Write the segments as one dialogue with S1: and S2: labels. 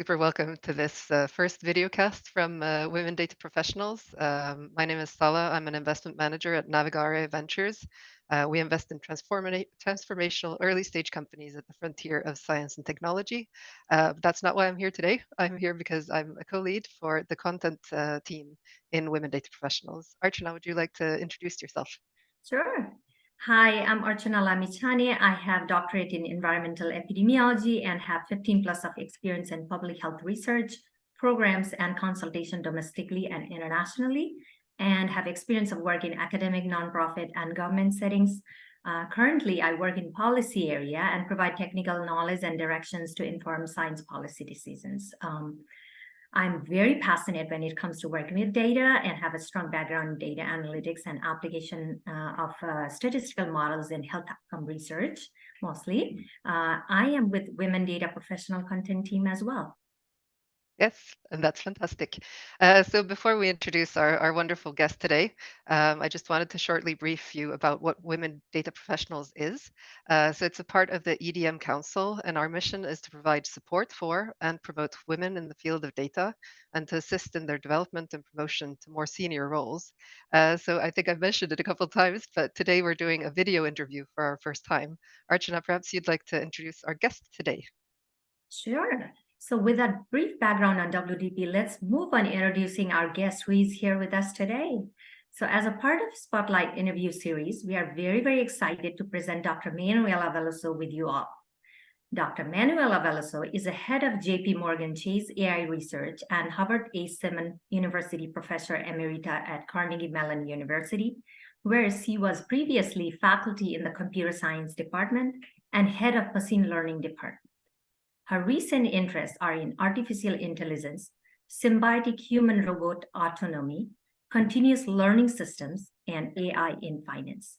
S1: super welcome to this first videocast from Women Data Professionals. My name is Salla. I'm an investment manager at Navigare Ventures. We invest in transformational early stage companies at the frontier of science and technology. But that's not why I'm here today. I'm here because I'm a co-lead for the content team in Women Data Professionals. Archana, would you like to introduce yourself?
S2: Sure. Hi, I'm Archana Lamichhane. I have doctorate in environmental epidemiology and have 15 plus of experience in public health research, programs, and consultation domestically and internationally, and have experience of work in academic, nonprofit, and government settings. Currently, I work in policy area and provide technical knowledge and directions to inform science policy decisions. I'm very passionate when it comes to working with data and have a strong background in data analytics and application of statistical models in health outcome research, mostly. I am with Women Data Professional Content Team as well.
S1: Yes, and that's fantastic. So before we introduce our wonderful guest today, I just wanted to shortly brief you about what Women Data Professionals is. So it's a part of the EDM Council, and our mission is to provide support for and promote women in the field of data and to assist in their development and promotion to more senior roles. So I think I've mentioned it a couple of times, but today we're doing a video interview for our first time. Archana, perhaps you'd like to introduce our guest today.
S2: Sure. So with that brief background on WDP, let's move on introducing our guest who is here with us today. So as a part of Spotlight interview series, we are very, very excited to present Dr. Manuela Veloso with you all. Dr. Manuela Veloso is a head of JP Morgan Chase AI Research and Howard A. Simon University Professor Emerita at Carnegie Mellon University, where she was previously faculty in the Computer Science Department and head of Machine Learning Department. Her recent interests are in artificial intelligence, symbiotic human-robot autonomy, continuous learning systems, and AI in finance.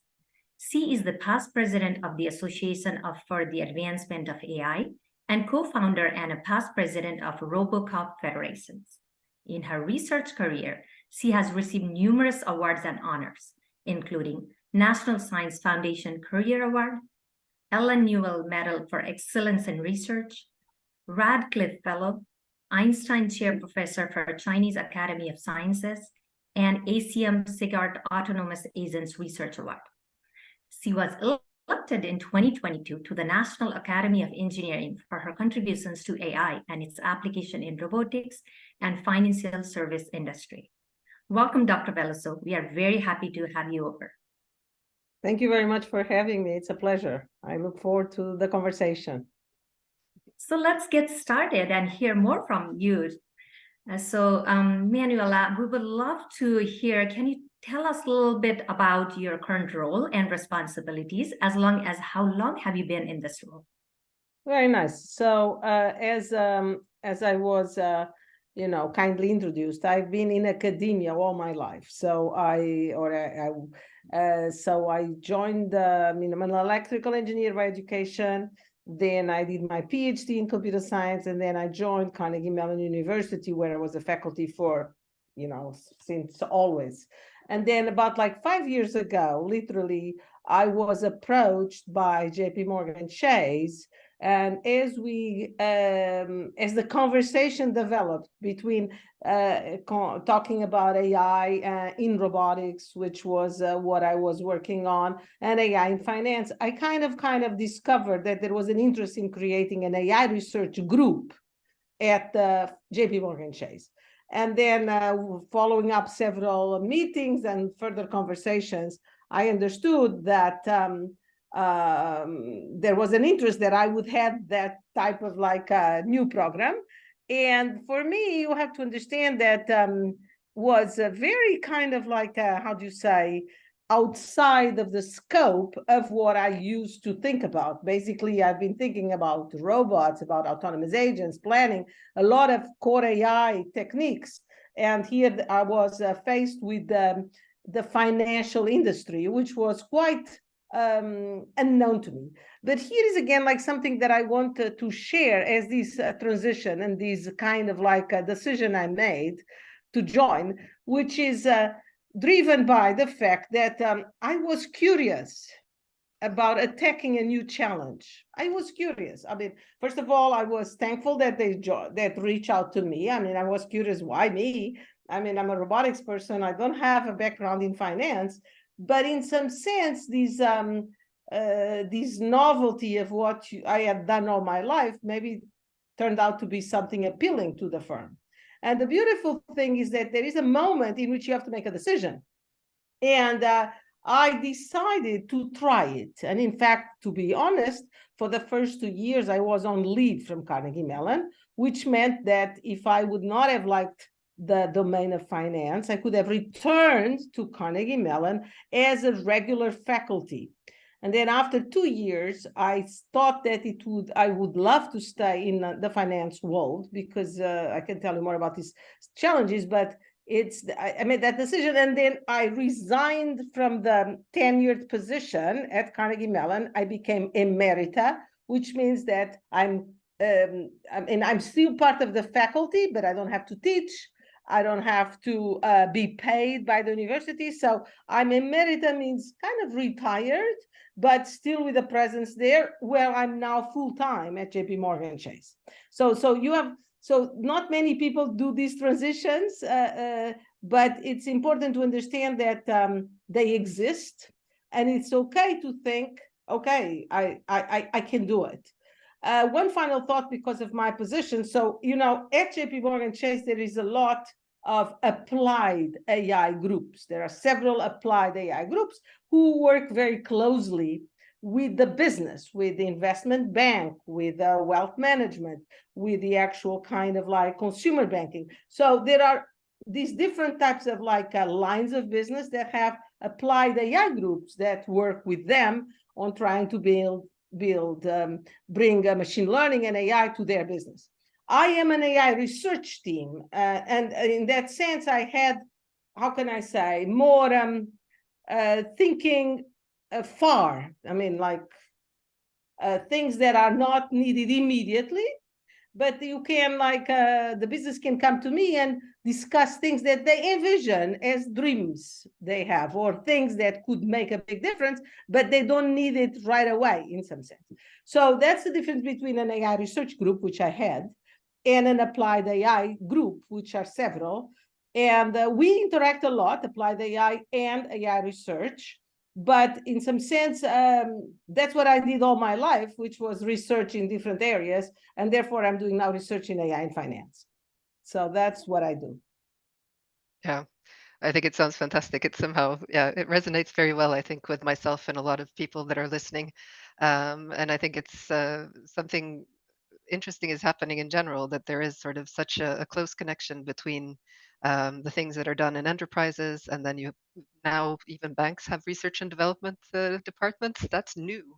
S2: She is the past president of the Association for the Advancement of AI and co-founder and a past president of RoboCop Federations. In her research career, she has received numerous awards and honors, including National Science Foundation Career Award, Ellen Newell Medal for Excellence in Research, Radcliffe Fellow, Einstein Chair Professor for Chinese Academy of Sciences, and ACM SIGART Autonomous Agents Research Award. She was elected in 2022 to the National Academy of Engineering for her contributions to AI and its application in robotics and financial service industry. Welcome, Dr. Veloso. We are very happy to have you over.
S3: Thank you very much for having me. It's a pleasure. I look forward to the conversation.
S2: So let's get started and hear more from you. Manuela, we would love to hear, can you tell us a little bit about your current role and responsibilities, as how long have you been in this role?
S3: Very nice. So as I was, kindly introduced, I've been in academia all my life. So I joined, I'm an electrical engineer by education. Then I did my PhD in computer science, and then I joined Carnegie Mellon University, where I was a faculty for, since always. And then about 5 years ago, literally, I was approached by JP Morgan Chase. And as the conversation developed between talking about AI in robotics, which was what I was working on, and AI in finance, I kind of discovered that there was an interest in creating an AI research group at JP Morgan Chase. And then following up several meetings and further conversations, I understood that there was an interest that I would have that type of new program. And for me, you have to understand that was a very outside of the scope of what I used to think about. Basically, I've been thinking about robots, about autonomous agents, planning, a lot of core AI techniques. And here I was faced with the financial industry, which was quite unknown to me. But here is again something that I wanted to share as this transition and this a decision I made to join, which is driven by the fact that I was curious about attacking a new challenge. I was curious. I mean, first of all, I was thankful that that reached out to me. I mean, I was curious, why me? I mean, I'm a robotics person. I don't have a background in finance, but in some sense, this novelty of what I had done all my life maybe turned out to be something appealing to the firm. And the beautiful thing is that there is a moment in which you have to make a decision. And I decided to try it. And in fact, to be honest, for the first 2 years, I was on leave from Carnegie Mellon, which meant that if I would not have liked the domain of finance, I could have returned to Carnegie Mellon as a regular faculty. And then after 2 years, I thought that I would love to stay in the finance world, because I can tell you more about these challenges, but I made that decision. And then I resigned from the tenured position at Carnegie Mellon. I became emerita, which means that I'm still part of the faculty, but I don't have to teach. I don't have to be paid by the university. So I'm emerita, means kind of retired, but still with a presence there, where I'm now full-time at JP Morgan Chase. So not many people do these transitions, but it's important to understand that they exist, and it's okay to think, okay, I can do it. One final thought, because of my position. So, at JP Morgan Chase, there is a lot of applied AI groups. There are several applied AI groups who work very closely with the business, with the investment bank, with wealth management, with the actual kind of like consumer banking. So there are these different types of like lines of business that have applied AI groups that work with them on trying to bring machine learning and AI to their business. I am an AI research team, and in that sense, I had, how can I say, more thinking far. I mean, like things that are not needed immediately, but you can, like, the business can come to me and discuss things that they envision as dreams they have, or things that could make a big difference, but they don't need it right away in some sense. So that's the difference between an AI research group, which I had, and an applied AI group, which are several. And we interact a lot, applied AI and AI research. But in some sense, that's what I did all my life, which was research in different areas. And therefore, I'm doing now research in AI and finance. So that's what I do.
S1: Yeah, I think it sounds fantastic. It somehow, yeah, it resonates very well, I think, with myself and a lot of people that are listening. And I think it's something interesting is happening in general, that there is sort of such a close connection between the things that are done in enterprises, and then you now even banks have research and development departments. That's new.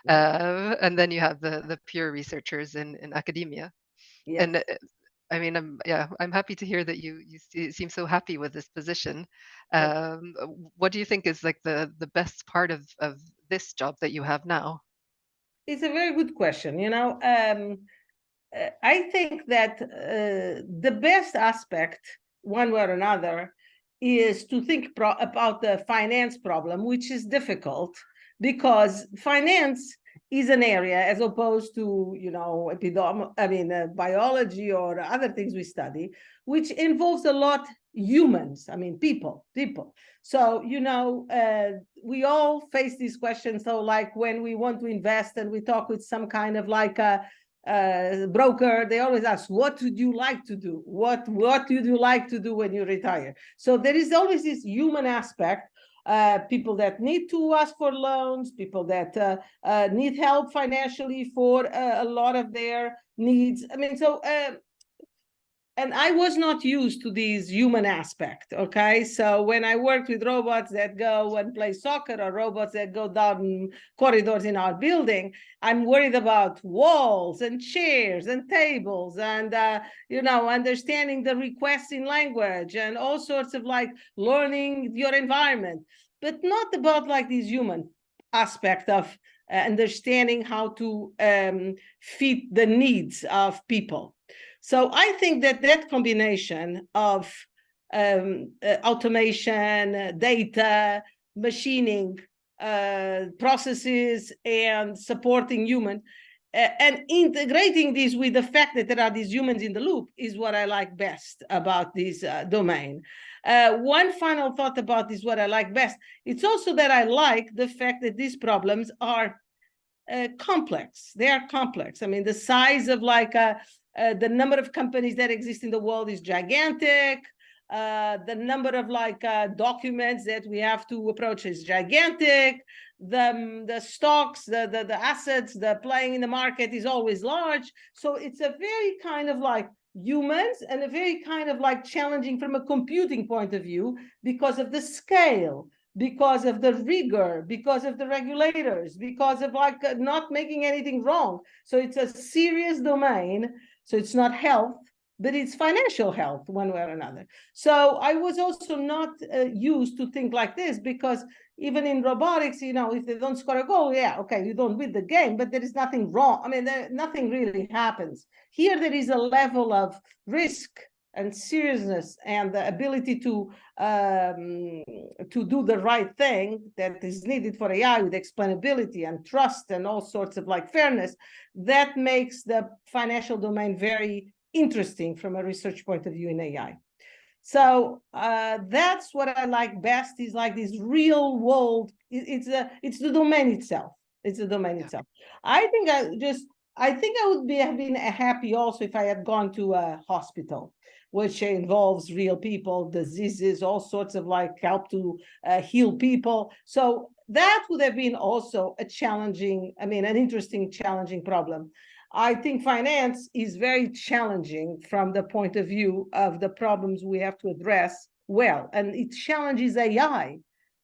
S1: And then you have the pure researchers in academia.
S3: Yes.
S1: And I mean, I'm happy to hear that you seem so happy with this position. What do you think is like the best part of this job that you have now?
S3: It's a very good question. I think that the best aspect, one way or another, is to think about the finance problem, which is difficult because finance is an area, as opposed to biology or other things we study, which involves a lot humans. I mean, people. So we all face these questions. So like when we want to invest and we talk with some kind of like a broker, they always ask, what would you like to do? What would you like to do when you retire? So there is always this human aspect. People that need to ask for loans, people that need help financially for a lot of their needs. I mean, so and I was not used to this human aspect, okay? So when I worked with robots that go and play soccer, or robots that go down corridors in our building, I'm worried about walls and chairs and tables and, understanding the requests in language and all sorts of like learning your environment, but not about like this human aspect of understanding how to fit the needs of people. So I think that combination of automation, data, machining, processes and supporting humans. And integrating this with the fact that there are these humans in the loop is what I like best about this domain. One final thought about this, what I like best, it's also that I like the fact that these problems are complex. They are complex. I mean, the size of the number of companies that exist in the world is gigantic. The number of documents that we have to approach is gigantic. The stocks, the assets, the playing in the market is always large. So it's a very kind of humans and a very kind of challenging from a computing point of view because of the scale, because of the rigor, because of the regulators, because of not making anything wrong. So it's a serious domain. So it's not health, but it's financial health one way or another. So I was also not used to think like this, because even in robotics, if they don't score a goal, yeah, okay, you don't win the game, but there is nothing wrong. I mean, nothing really happens. Here, there is a level of risk and seriousness and the ability to do the right thing that is needed for AI with explainability and trust and all sorts of fairness, that makes the financial domain very interesting from a research point of view in AI. So that's what I like best, is this real world. It's the domain itself. It's the domain itself. I think I would have been happy also if I had gone to a hospital, which involves real people, diseases, all sorts of help to heal people. So that would have been also an interesting, challenging problem. I think finance is very challenging from the point of view of the problems we have to address well, and it challenges AI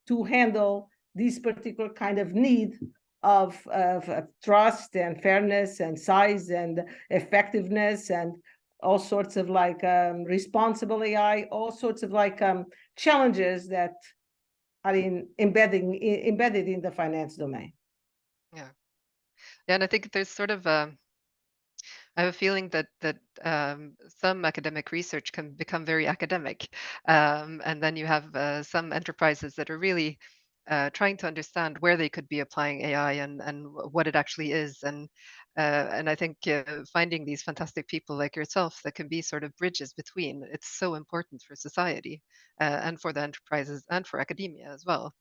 S3: to handle this particular kind of need of trust and fairness and size and effectiveness and all sorts of responsible AI, all sorts of challenges that are embedded in the finance domain.
S1: Yeah. Yeah, and I think there's sort of I have a feeling that some academic research can become very academic, and then you have some enterprises that are really trying to understand where they could be applying AI and what it actually is, and I think finding these fantastic people like yourself that can be sort of bridges between, it's so important for society and for the enterprises and for academia as well.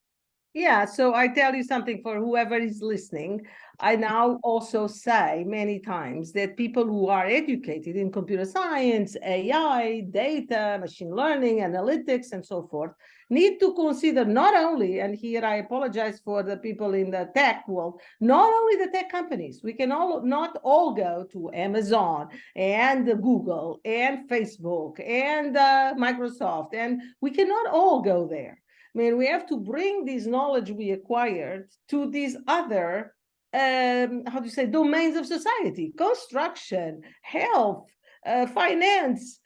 S3: Yeah, so I tell you something for whoever is listening. I now also say many times that people who are educated in computer science, AI, data, machine learning, analytics, and so forth, need to consider not only, and here I apologize for the people in the tech world, not only the tech companies. We can not all go to Amazon and Google and Facebook and Microsoft, and we cannot all go there. I mean, we have to bring this knowledge we acquired to these other, domains of society: construction, health, finance,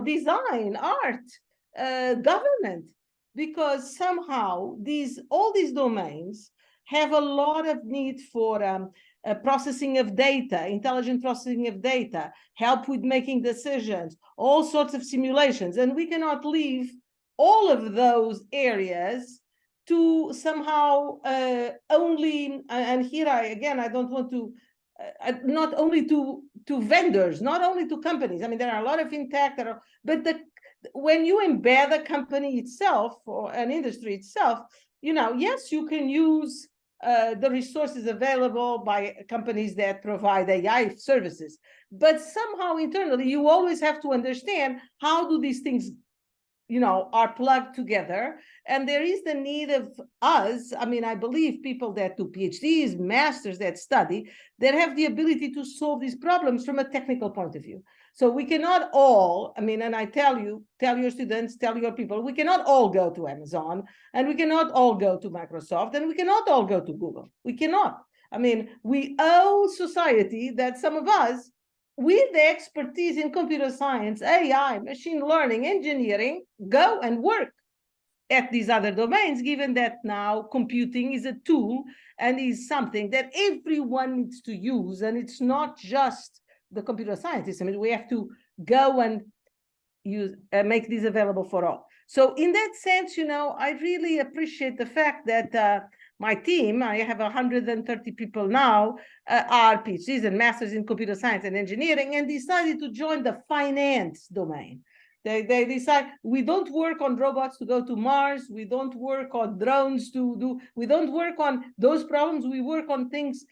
S3: design, art, government, because somehow all these domains have a lot of need for processing of data, intelligent processing of data, help with making decisions, all sorts of simulations. And we cannot leave all of those areas to somehow only, and here I don't want to, not only to vendors, not only to companies. I mean, there are a lot of fintech that are, but when you embed a company itself or an industry itself, yes, you can use the resources available by companies that provide AI services. But somehow internally, you always have to understand how do these things, are plugged together. And there is the need of us. I mean, I believe people that do PhDs, masters that study, that have the ability to solve these problems from a technical point of view. So we cannot all, and I tell your students, tell your people, we cannot all go to Amazon, and we cannot all go to Microsoft, and we cannot all go to Google. We cannot. We owe society that some of us, with the expertise in computer science, AI, machine learning, engineering, go and work at these other domains, given that now computing is a tool and is something that everyone needs to use. And it's not just the computer scientists. We have to go and make these available for all. So in that sense, I really appreciate the fact that my team, I have 130 people now, are PhDs and masters in computer science and engineering, and decided to join the finance domain. They decide we don't work on robots to go to Mars. We don't work on drones we don't work on those problems. We work on things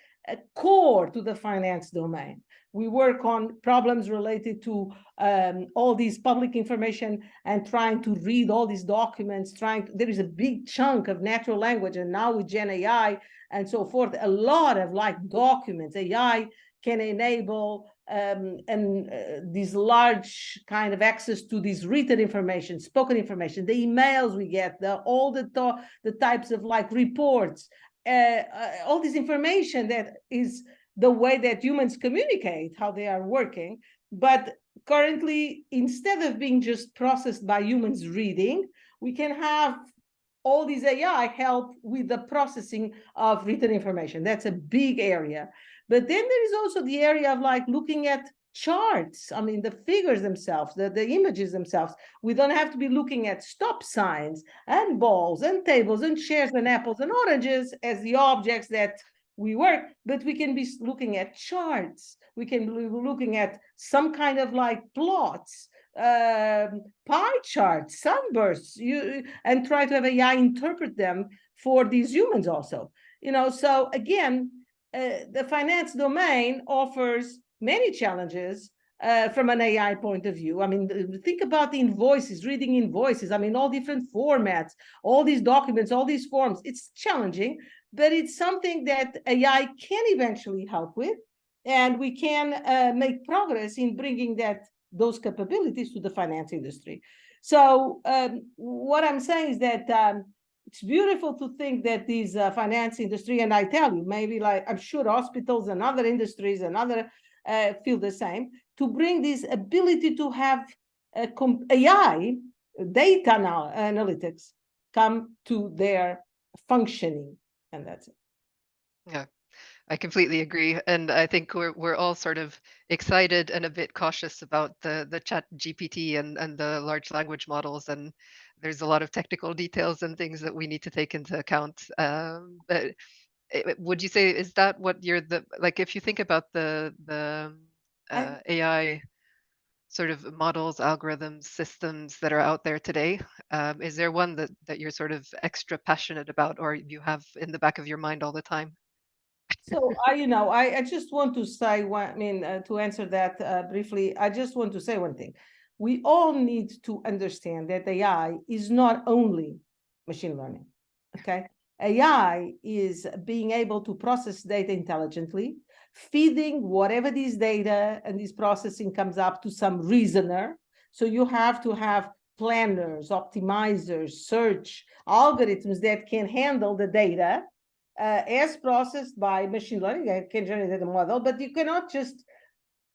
S3: core to the finance domain. We work on problems related to all these public information and trying to read all these documents, there is a big chunk of natural language, and now with Gen AI and so forth, a lot of documents. AI can enable these large kind of access to this written information, spoken information, the emails we get, all the types of reports, all this information that is the way that humans communicate, how they are working. But currently, instead of being just processed by humans reading, we can have all these AI help with the processing of written information. That's a big area. But then there is also the area of looking at charts. I mean, the figures themselves, the images themselves. We don't have to be looking at stop signs and balls and tables and chairs and apples and oranges as the objects that we work, but we can be looking at charts. We can be looking at some kind of plots, pie charts, sunbursts, and try to have AI interpret them for these humans also. So again, the finance domain offers many challenges from an AI point of view. I mean, think about invoices, reading invoices. I mean, all different formats, all these documents, all these forms. It's challenging, but it's something that AI can eventually help with, and we can make progress in bringing those capabilities to the finance industry. So what I'm saying is that it's beautiful to think that this finance industry, and I tell you, maybe I'm sure hospitals and other industries and other feel the same, to bring this ability to have AI, data analytics, come to their functioning, and that's it.
S1: Yeah, I completely agree, and I think we're all sort of excited and a bit cautious about the Chat GPT and the large language models, and there's a lot of technical details and things that we need to take into account. But would you say, is that what you're if you think about the AI sort of models, algorithms, systems that are out there today, is there one that you're sort of extra passionate about, or you have in the back of your mind all the time?
S3: So I just want to say to answer that briefly, I just want to say one thing. We all need to understand that AI is not only machine learning, okay? AI is being able to process data intelligently, feeding whatever this data and this processing comes up to some reasoner. So you have to have planners, optimizers, search algorithms that can handle the data as processed by machine learning. I can generate a model, but you cannot just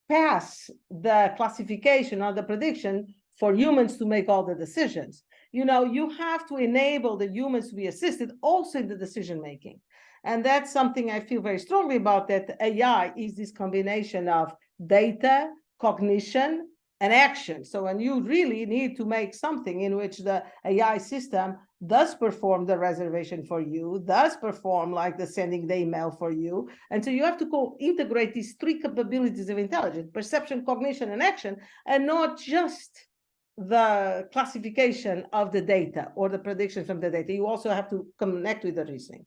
S3: pass the classification or the prediction for humans to make all the decisions. You have to enable the humans to be assisted also in the decision making. And that's something I feel very strongly about, that AI is this combination of data, cognition, and action. So when you really need to make something in which the AI system does perform the reservation for you, does perform the sending the email for you. And so you have to integrate these three capabilities of intelligence: perception, cognition, and action, and not just the classification of the data or the prediction from the data. You also have to connect with the reasoning.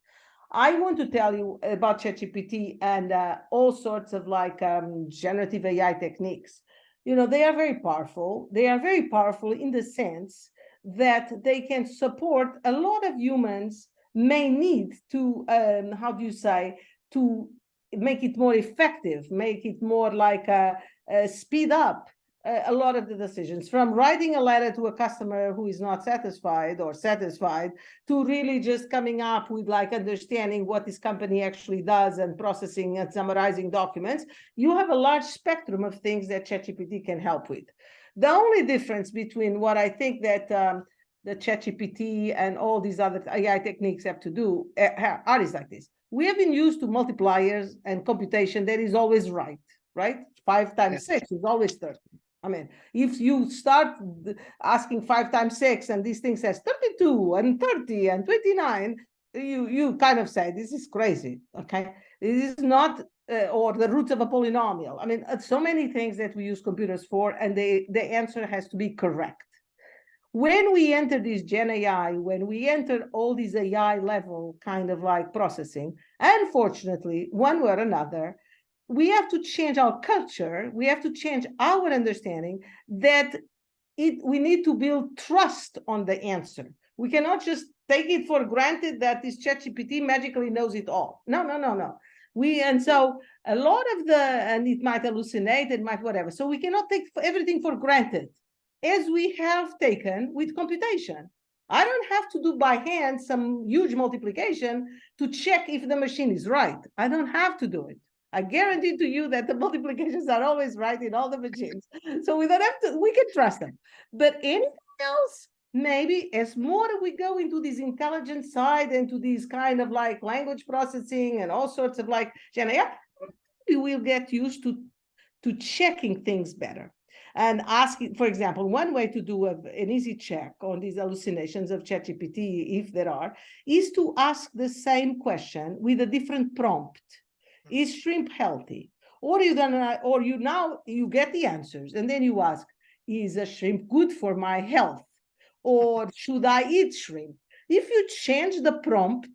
S3: I want to tell you about ChatGPT and all sorts of generative AI techniques. They are very powerful. They are very powerful in the sense that they can support a lot of humans may need to, to make it more effective, make it more speed up a lot of the decisions, from writing a letter to a customer who is not satisfied or satisfied, to really just coming up with understanding what this company actually does and processing and summarizing documents. You have a large spectrum of things that ChatGPT can help with. The only difference between what I think that the ChatGPT and all these other AI techniques have to do are is like this. We have been used to multipliers and computation that is always right? 5 times 6 is always 30. I mean, if you start asking 5 times 6 and this thing says 32 and 30 and 29, you kind of say, this is crazy, okay? This is not, or the roots of a polynomial. I mean, so many things that we use computers for, and the answer has to be correct. When we enter this Gen AI, when we enter all these AI level kind of like processing, unfortunately, one way or another, we have to change our culture. We have to change our understanding that we need to build trust on the answer. We cannot just take it for granted that this ChatGPT magically knows it all. No. And so a lot of and it might hallucinate, it might whatever. So we cannot take everything for granted, as we have taken with computation. I don't have to do by hand some huge multiplication to check if the machine is right. I don't have to do it. I guarantee to you that the multiplications are always right in all the machines. So we don't have to, we can trust them. But anything else, maybe as more we go into this intelligence side and to these kind of like language processing and all sorts of like Gen AI, we will get used to checking things better. And asking, for example, one way to do an easy check on these hallucinations of ChatGPT, if there are, is to ask the same question with a different prompt. Is shrimp healthy? Or you get the answers, and then you ask, is a shrimp good for my health? Or should I eat shrimp? If you change the prompt,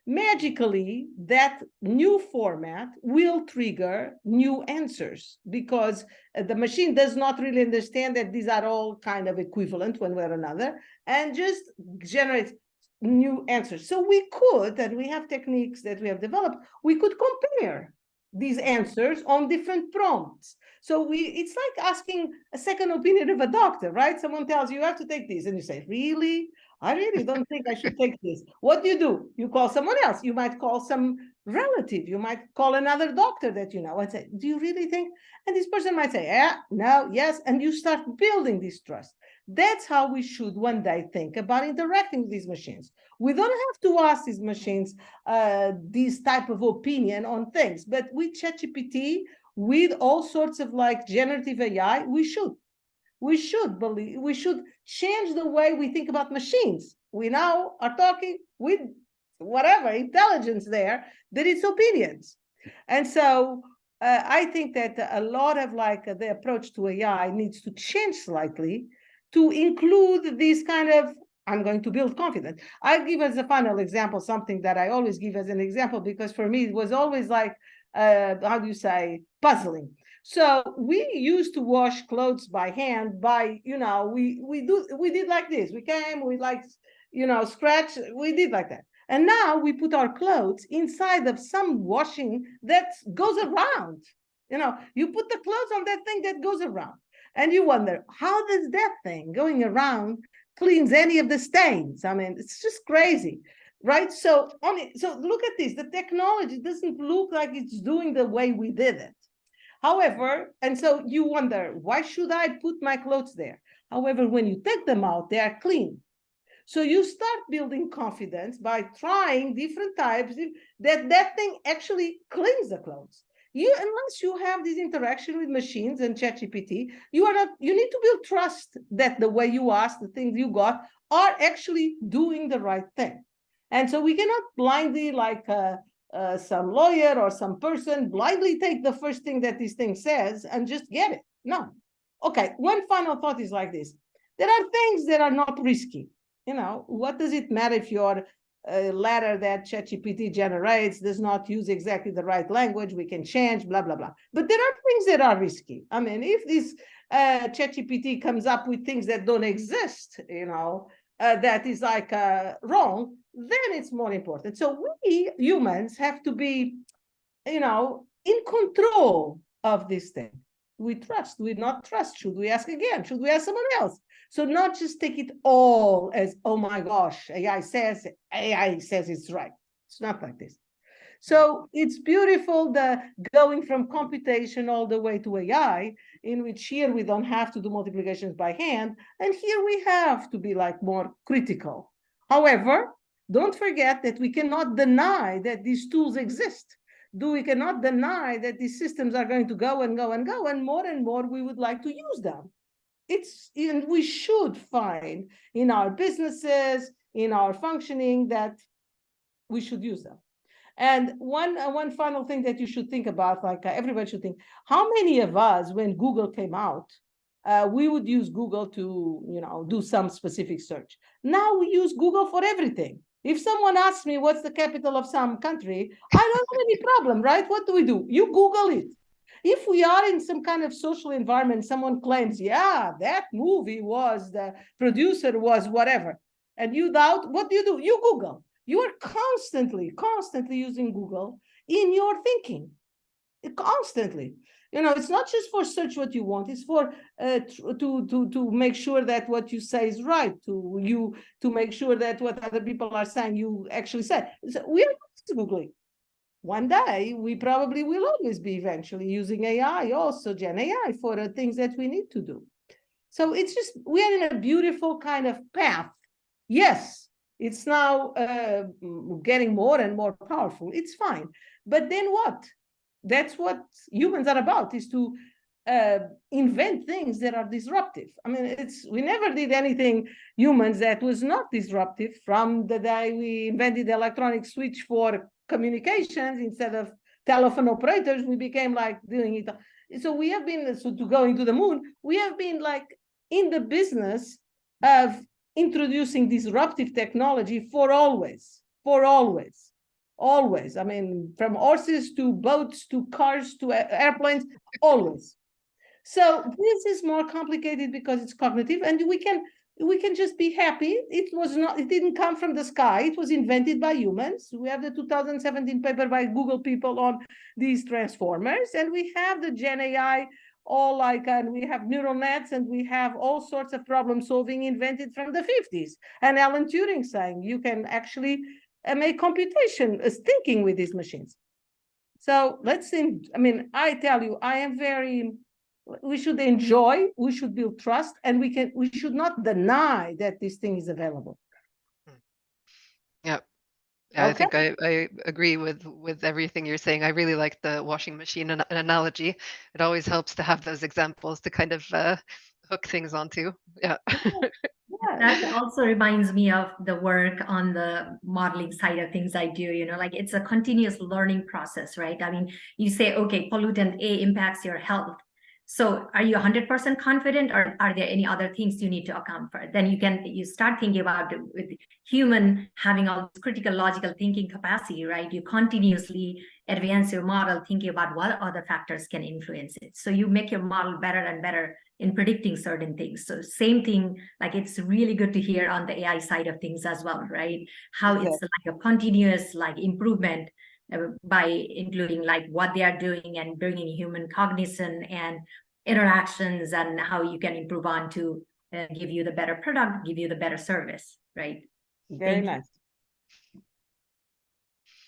S3: magically that new format will trigger new answers, because the machine does not really understand that these are all kind of equivalent one way or another, and just generates new answers. So we could, and we have techniques that we have developed, we could compare these answers on different prompts. So it's like asking a second opinion of a doctor, right? Someone tells you, you have to take this, and you say, really? I really don't think I should take this. What do? You call someone else. You might call some relative. You might call another doctor that you know and say, do you really think? And this person might say, yeah, no, yes. And you start building this trust. That's how we should one day think about interacting with these machines. We don't have to ask these machines this type of opinion on things, but with ChatGPT, with all sorts of like generative AI, we should change the way we think about machines. We now are talking with whatever intelligence there, that it's opinions. And so I think that a lot of like the approach to AI needs to change slightly to include this kind of, I'm going to build confidence. I'll give as a final example something that I always give as an example, because for me it was always like, how do you say, puzzling. So we used to wash clothes by hand by, we did like this. We came, we like, scratch, we did like that. And now we put our clothes inside of some washing that goes around. You put the clothes on that thing that goes around. And you wonder, how does that thing going around cleans any of the stains? I mean, it's just crazy, right? So look at this. The technology doesn't look like it's doing the way we did it. However, and so you wonder, why should I put my clothes there? However, when you take them out, they are clean. So you start building confidence by trying different types that thing actually cleans the clothes. Unless you have this interaction with machines and ChatGPT, you need to build trust that the way you ask, the things you got are actually doing the right thing. And so we cannot blindly, like some lawyer or some person, blindly take the first thing that this thing says and just get it. No. Okay, one final thought is like this. There are things that are not risky. What does it matter if your letter that ChatGPT generates does not use exactly the right language? We can change, blah, blah, blah. But there are things that are risky. I mean, if this ChatGPT comes up with things that don't exist, that is like wrong, then it's more important. So we humans have to be, in control of this thing. We trust, we not trust. Should we ask again? Should we ask someone else? So not just take it all as, oh my gosh, AI says it's right. It's not like this. So it's beautiful, the going from computation all the way to AI, in which here we don't have to do multiplications by hand, and here we have to be like more critical. However, don't forget that we cannot deny that these tools exist. we cannot deny that these systems are going to go and go and go, and more we would like to use them. And we should find in our businesses, in our functioning, that we should use them. And one final thing that you should think about, like everybody should think, how many of us, when Google came out, we would use Google to, do some specific search. Now we use Google for everything. If someone asks me what's the capital of some country, I don't have any problem, right? What do? You Google it. If we are in some kind of social environment, someone claims, yeah, that movie was, the producer was whatever, and you doubt, what do? You Google. You are constantly using Google in your thinking, constantly. It's not just for search what you want, it's for to make sure that what you say is right, to make sure that what other people are saying you actually say. So we are Googling. One day we probably will always be eventually using AI, also Gen AI, for the things that we need to do. So it's just, we are in a beautiful kind of path. Yes, it's now getting more and more powerful. It's fine. But then what? That's what humans are about, is to invent things that are disruptive. I mean, we never did anything, humans, that was not disruptive. From the day we invented the electronic switch for communications instead of telephone operators, we became like doing it. So we have been, to go into the moon, we have been like in the business of introducing disruptive technology for always. I mean, from horses to boats to cars to airplanes, always. So this is more complicated because it's cognitive, and we can just be happy. It didn't come from the sky. It was invented by humans. We have the 2017 paper by Google people on these transformers, and we have the Gen AI, and we have neural nets, and we have all sorts of problem solving invented from the 50s. And Alan Turing saying you can actually make computation, thinking with these machines. So let's see. I mean, I tell you, we should enjoy, we should build trust, and we should not deny that this thing is available.
S1: Yeah.
S3: Okay.
S1: I think I agree with everything you're saying. I really like the washing machine analogy. It always helps to have those examples to kind of hook things onto. Yeah.
S2: That also reminds me of the work on the modeling side of things I do, like it's a continuous learning process, right? I mean, you say, okay, pollutant A impacts your health. So are you 100% confident, or are there any other things you need to account for? Then you start thinking about it with human having all this critical logical thinking capacity, right? You continuously advance your model, thinking about what other factors can influence it. So you make your model better and better in predicting certain things. So same thing, like it's really good to hear on the AI side of things as well, right? How it's like a continuous improvement by including what they are doing and bringing human cognition and interactions, and how you can improve on to give you the better product, give you the better service, right?
S3: Very nice.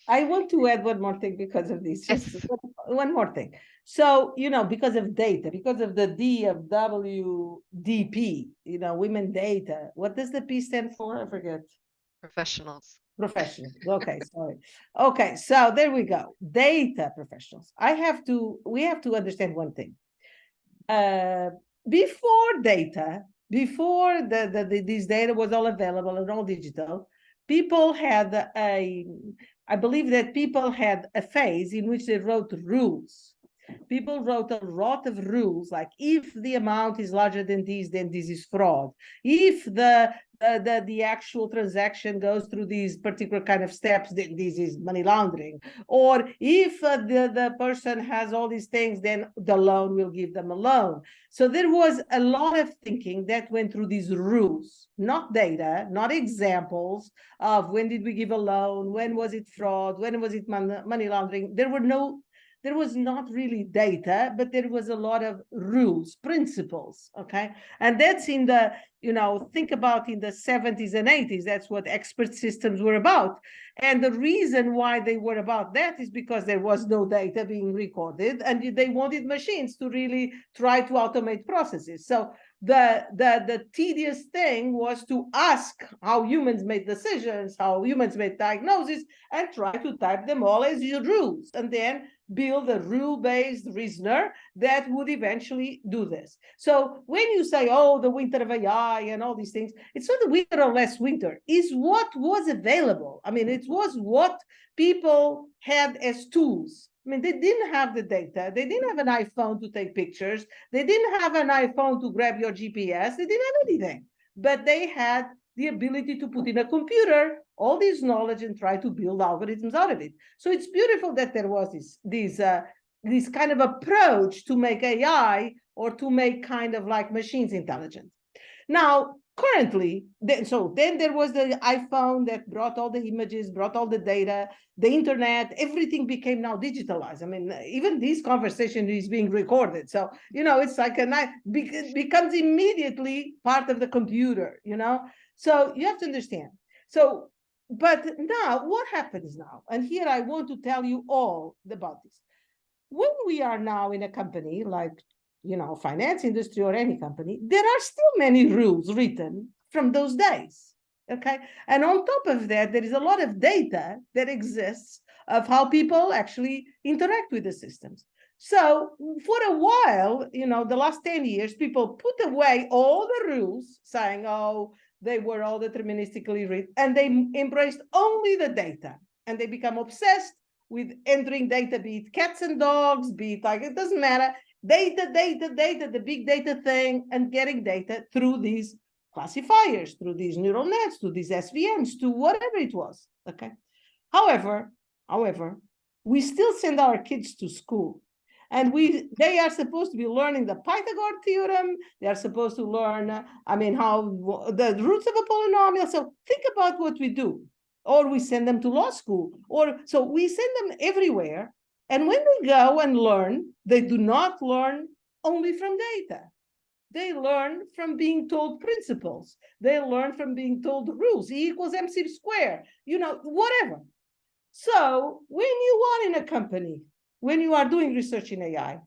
S3: I want to add one more thing because of this. Just one more thing. So, because of data, because of the D of WDP, women data. What does the P stand for? I forget.
S1: Professionals.
S3: Okay, sorry. Okay, so there we go. Data professionals. We have to understand one thing. Before this data was all available and all digital, people had I believe that people had a phase in which they wrote rules. People wrote a lot of rules, like if the amount is larger than this, then this is fraud. If the actual transaction goes through these particular kind of steps, then this is money laundering. Or if the person has all these things, then the loan will give them a loan. So there was a lot of thinking that went through these rules, not data, not examples of when did we give a loan, when was it fraud, when was it money laundering. There there was not really data, but there was a lot of rules, principles, okay? And that's in the, think about in the 70s and 80s, that's what expert systems were about. And the reason why they were about that is because there was no data being recorded, and they wanted machines to really try to automate processes. So the tedious thing was to ask how humans made decisions, how humans made diagnoses, and try to type them all as rules, and then build a rule-based reasoner that would eventually do this. So when you say, oh, the winter of AI and all these things, it's not the winter or less winter, it's what was available. I mean, it was what people had as tools. I mean, they didn't have the data. They didn't have an iPhone to take pictures. They didn't have an iPhone to grab your GPS. They didn't have anything, but they had the ability to put in a computer all this knowledge and try to build algorithms out of it. So it's beautiful that there was this kind of approach to make AI or to make kind of like machines intelligent. Now, currently, then there was the iPhone that brought all the images, brought all the data, the internet, everything became now digitalized. I mean, even this conversation is being recorded. So, it's like it becomes immediately part of the computer, So you have to understand. So, but now what happens now? And here I want to tell you all about this. When we are now in a company like, finance industry or any company, there are still many rules written from those days, okay? And on top of that, there is a lot of data that exists of how people actually interact with the systems. So for a while, the last 10 years, people put away all the rules saying, oh, they were all deterministically written, and they embraced only the data, and they become obsessed with entering data, be it cats and dogs, be it like, it doesn't matter, data, the big data thing, and getting data through these classifiers, through these neural nets, to these SVMs, to whatever it was, okay? However, we still send our kids to school, and they are supposed to be learning the Pythagorean theorem. They are supposed to learn, how the roots of a polynomial. So think about what we do. Or we send them to law school, so we send them everywhere. And when they go and learn, they do not learn only from data. They learn from being told principles. They learn from being told rules. E equals MC squared, whatever. So when you are in a company, when you are doing research in AI,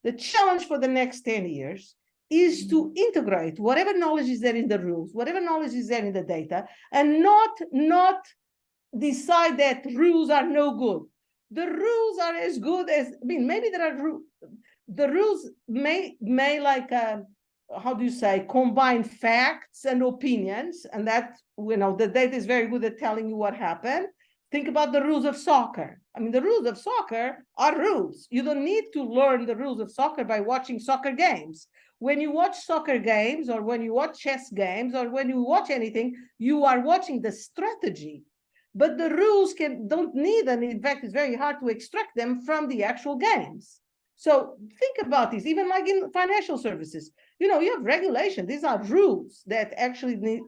S3: the challenge for the next 10 years is to integrate whatever knowledge is there in the rules, whatever knowledge is there in the data, and not decide that rules are no good. The rules are as good as, maybe there are the rules may like, how do you say, combine facts and opinions, and that, the data is very good at telling you what happened. Think about the rules of soccer. The rules of soccer are rules. You don't need to learn the rules of soccer by watching soccer games. When you watch soccer games, or when you watch chess games, or when you watch anything, you are watching the strategy. But the rules don't need, and in fact, it's very hard to extract them from the actual games. So think about this, even like in financial services, you have regulation. These are rules that actually need,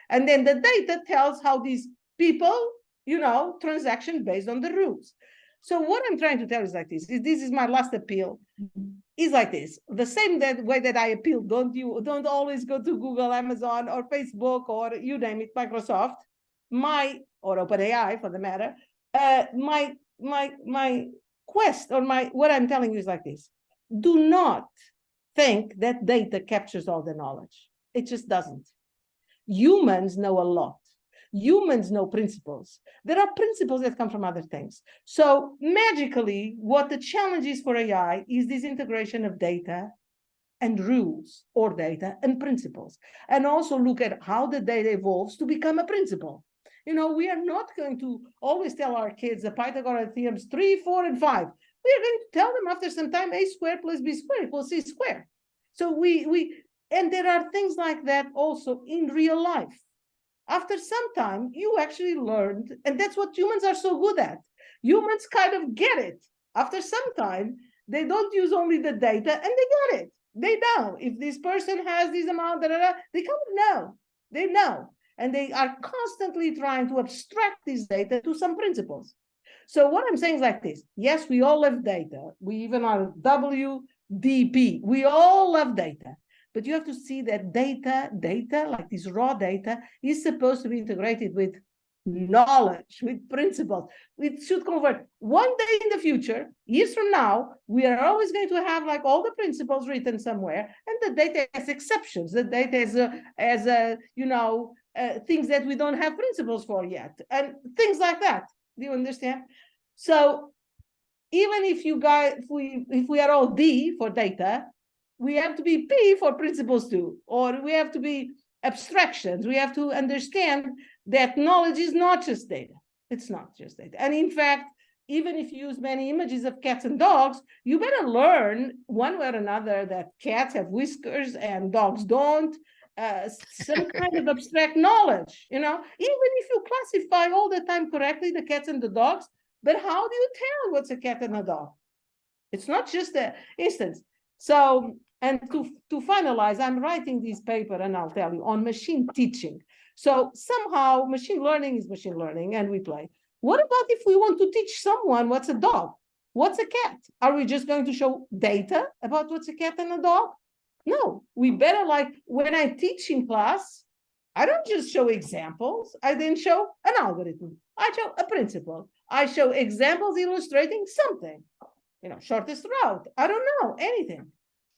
S3: and then the data tells how these people, transaction based on the rules. So what I'm trying to tell is like this is my last appeal, is like this. The same way that I appeal, don't always go to Google, Amazon, or Facebook, or you name it, Microsoft, or OpenAI for the matter. My quest, or what I'm telling you is like this. Do not think that data captures all the knowledge. It just doesn't. Humans know a lot. Humans know principles. There are principles that come from other things. So magically, what the challenge is for AI is this integration of data and rules, or data and principles, and also look at how the data evolves to become a principle. We are not going to always tell our kids the Pythagorean theorems 3, 4, and 5. We are going to tell them after some time a squared plus b squared equals c squared. So and there are things like that also in real life. After some time, you actually learned, and that's what humans are so good at. Humans kind of get it. After some time, they don't use only the data, and they get it. They know if this person has this amount, they kind of know. They know. And they are constantly trying to abstract this data to some principles. So what I'm saying is like this. Yes, we all love data. We even are WDP. We all love data. But you have to see that data, like this raw data, is supposed to be integrated with knowledge, with principles. It should convert. One day in the future, years from now, we are always going to have like all the principles written somewhere, and the data has exceptions. The data has things that we don't have principles for yet, and things like that. Do you understand? So even if we are all D for data, we have to be P for principles too, or we have to be abstractions. We have to understand that knowledge is not just data. It's not just data. And in fact, even if you use many images of cats and dogs, you better learn one way or another that cats have whiskers and dogs don't. Some kind of abstract knowledge, even if you classify all the time correctly the cats and the dogs, but how do you tell what's a cat and a dog? It's not just an instance. So, and to finalize, I'm writing this paper, and I'll tell you, on machine teaching. So somehow machine learning is machine learning, and we play. What about if we want to teach someone what's a dog? What's a cat? Are we just going to show data about what's a cat and a dog? No, we better, like when I teach in class, I don't just show examples. I then show an algorithm. I show a principle. I show examples illustrating something, shortest route. I don't know anything.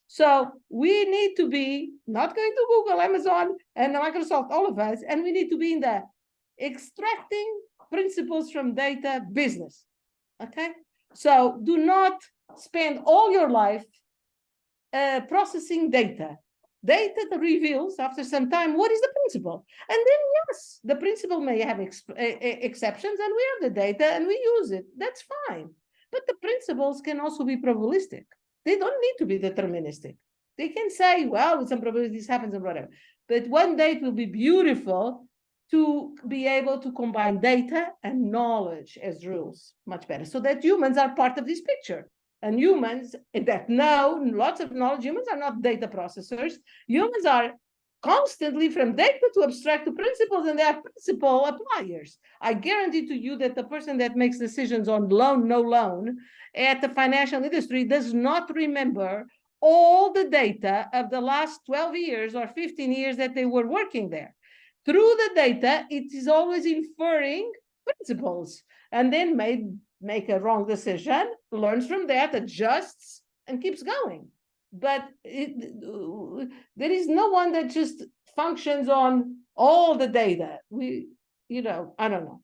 S3: So we need to be not going to Google, Amazon, and Microsoft, all of us, and we need to be in the extracting principles from data business. Okay? So do not spend all your life processing data. Data that reveals after some time what is the principle. And then, yes, the principle may have exceptions, and we have the data and we use it. That's fine. But the principles can also be probabilistic. They don't need to be deterministic. They can say, well, with some probability this happens and whatever. But one day it will be beautiful to be able to combine data and knowledge as rules much better, so that humans are part of this picture. And humans that know lots of knowledge, humans are not data processors. Humans are constantly from data to abstract to principles, and they are principle appliers. I guarantee to you that the person that makes decisions on loan, no loan at the financial industry does not remember all the data of the last 12 years or 15 years that they were working there. Through the data, it is always inferring principles, and then make a wrong decision, learns from that, adjusts, and keeps going. But there is no one that just functions on all the data. I don't know.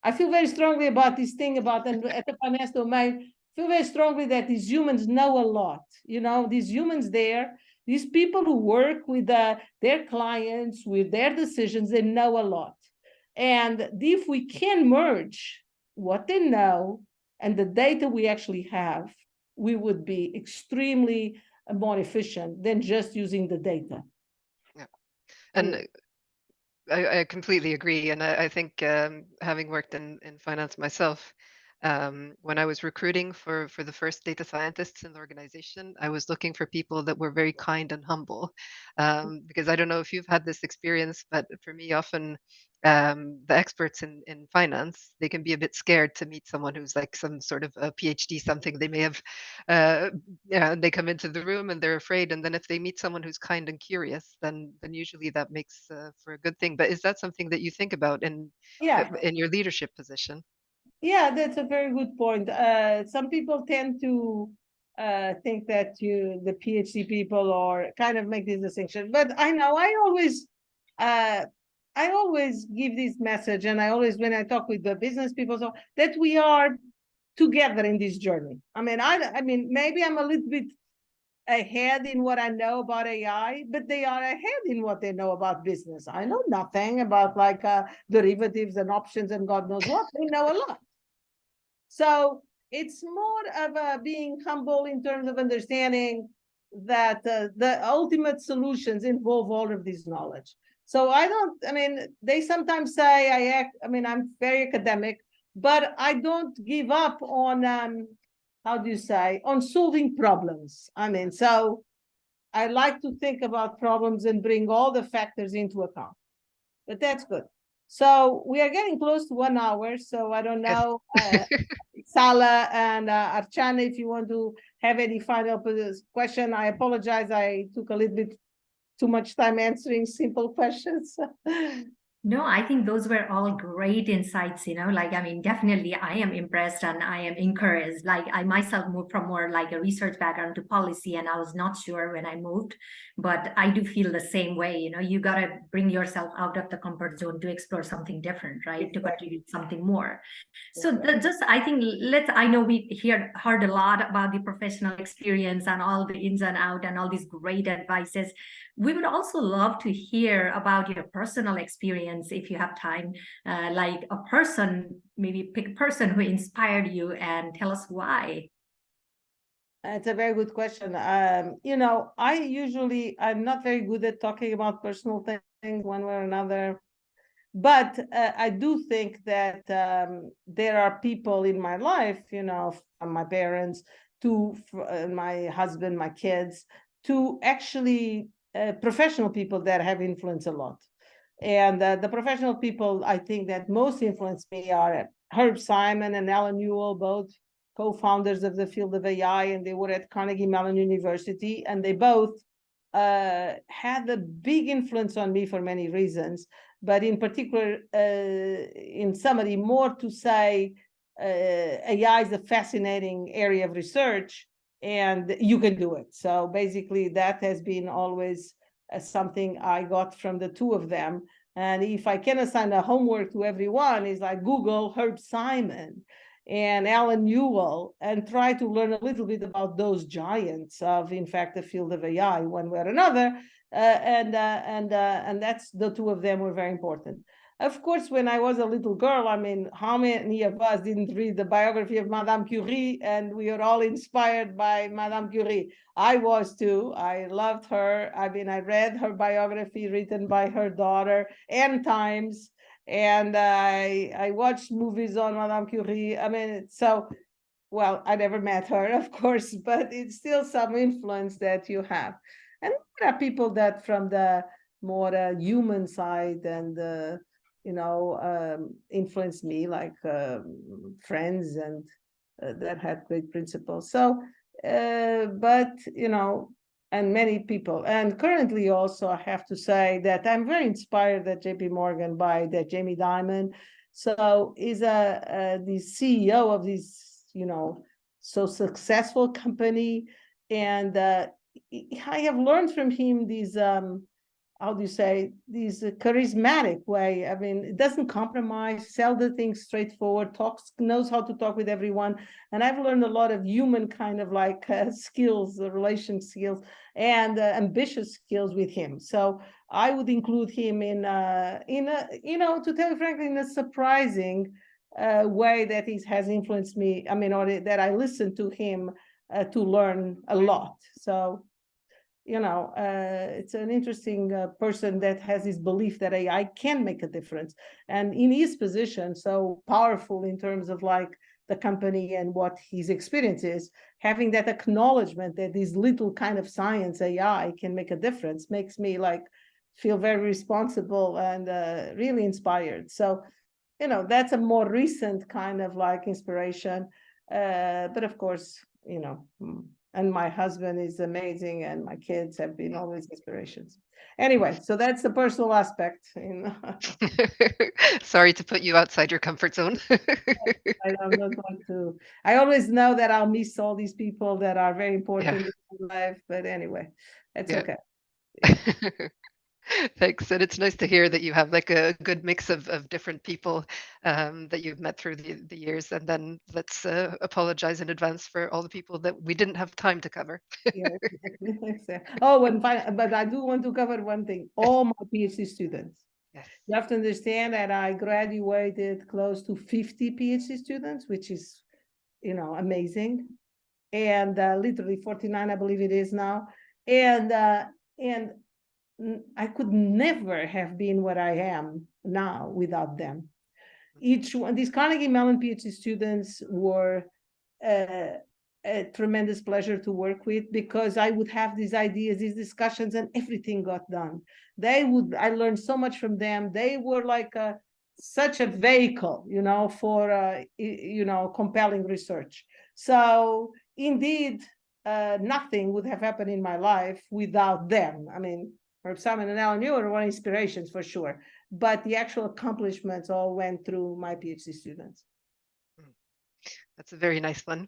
S3: I feel very strongly about this thing about at the finance domain. I feel very strongly that these humans know a lot. These humans there, these people who work with their clients, with their decisions, they know a lot. And if we can merge what they know and the data we actually have, we would be extremely more efficient than just using the data.
S1: Yeah. And I completely agree. And I think having worked in finance myself, when I was recruiting for the first data scientists in the organization, I was looking for people that were very kind and humble, because I don't know if you've had this experience, but for me, often the experts in finance, they can be a bit scared to meet someone who's like some sort of a PhD, something they may have, and they come into the room and they're afraid. And then if they meet someone who's kind and curious, then usually that makes for a good thing. But is that something that you think about in your leadership position?
S3: Yeah, that's a very good point. Some people tend to think that the PhD people or kind of make this distinction, but I know I always give this message, and when I talk with the business people, so that we are together in this journey. I mean, maybe I'm a little bit ahead in what I know about AI, but they are ahead in what they know about business. I know nothing about derivatives and options and God knows what. They know a lot. So it's more of being humble in terms of understanding that the ultimate solutions involve all of this knowledge. So they sometimes say I'm very academic, but I don't give up on, on solving problems. So I like to think about problems and bring all the factors into account. But that's good. So we are getting close to 1 hour. So I don't
S1: Yes.
S3: know, Salla and Archana, if you want to have any final question. I apologize. I took a little bit too much time answering simple questions.
S2: No, I think those were all great insights, like, I mean, definitely I am impressed and I am encouraged. Like, I myself moved from more like a research background to policy, and I was not sure when I moved, but I do feel the same way. You got to bring yourself out of the comfort zone to explore something different, right? To contribute something more. So just, I think, I know we heard a lot about the professional experience and all the ins and out and all these great advices. We would also love to hear about your personal experience if you have time, like a person, maybe pick a person who inspired you and tell us why.
S3: It's a very good question. I'm not very good at talking about personal things one way or another. But I do think that there are people in my life, from my parents to my husband, my kids, to actually professional people that have influenced a lot. And the professional people I think that most influenced me are Herb Simon and Alan Newell, both co-founders of the field of AI, and they were at Carnegie Mellon University, and they both had a big influence on me for many reasons, but in particular, in summary, more to say, AI is a fascinating area of research, and you can do it. So basically, that has been always something I got from the two of them. And if I can assign a homework to everyone, is like Google Herb Simon and Alan Newell, and try to learn a little bit about those giants of, in fact, the field of AI, one way or another. And that's the two of them were very important. Of course, when I was a little girl, I mean, how many of us didn't read the biography of Madame Curie, and we are all inspired by Madame Curie? I was too. I loved her. I mean, I read her biography written by her daughter N times, and I watched movies on Madame Curie. I mean, well, I never met her, of course, but it's still some influence that you have. And there are people that from the more human side and influenced me, like friends, and that had great principles. So, but and many people. And currently, also, I have to say that I'm very inspired at JP Morgan by that Jamie Dimon. So is the CEO of this, so successful company, and I have learned from him these how do you say, these charismatic way. I mean, it doesn't compromise, sell the things straightforward, knows how to talk with everyone. And I've learned a lot of human kind of like skills, relation skills, and ambitious skills with him. So I would include him in a, to tell you frankly, in a surprising way that he has influenced me. I mean, or that I listened to him to learn a lot. So it's an interesting person that has this belief that AI can make a difference. And in his position, so powerful in terms of like the company and what his experience is, having that acknowledgement that this little kind of science, AI, can make a difference, makes me like feel very responsible and really inspired. So, that's a more recent kind of like inspiration. But of course, and my husband is amazing, and my kids have been always inspirations. Anyway, so that's the personal aspect.
S1: Sorry to put you outside your comfort zone.
S3: I don't want to. I always know that I'll miss all these people that are very important in life, but anyway, it's okay.
S1: Thanks. And it's nice to hear that you have like a good mix of different people that you've met through the years. And then let's apologize in advance for all the people that we didn't have time to cover.
S3: Oh, but I do want to cover one thing. All my PhD students.
S1: Yes.
S3: You have to understand that I graduated close to 50 PhD students, which is, amazing. And literally 49, I believe it is now. And I could never have been what I am now without them. Each one, these Carnegie Mellon PhD students were a tremendous pleasure to work with, because I would have these ideas, these discussions, and everything got done. I learned so much from them. They were like such a vehicle, for compelling research. So indeed, nothing would have happened in my life without them. I mean, perhaps Simon and Ellen, you were one inspirations for sure, but the actual accomplishments all went through my PhD students.
S1: That's a very nice one.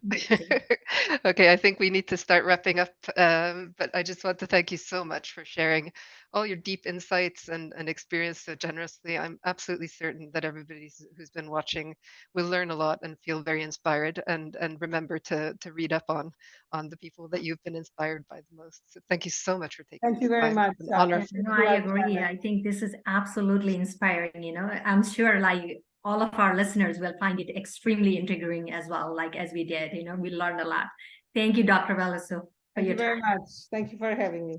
S1: Okay, I think we need to start wrapping up, but I just want to thank you so much for sharing all your deep insights and experience so generously. I'm absolutely certain that everybody who's been watching will learn a lot and feel very inspired and remember to read up on the people that you've been inspired by the most. So thank you so much for taking
S3: Thank you
S1: this
S3: very
S1: time.
S3: much.
S1: It's an honor.
S2: Yeah, no, I agree. I think this is absolutely inspiring. I'm sure like all of our listeners will find it extremely intriguing as well, like as we did. We learned a lot. Thank you, Dr. Veloso, for
S3: Thank
S2: your
S3: you very
S2: time.
S3: much. Thank you for having me.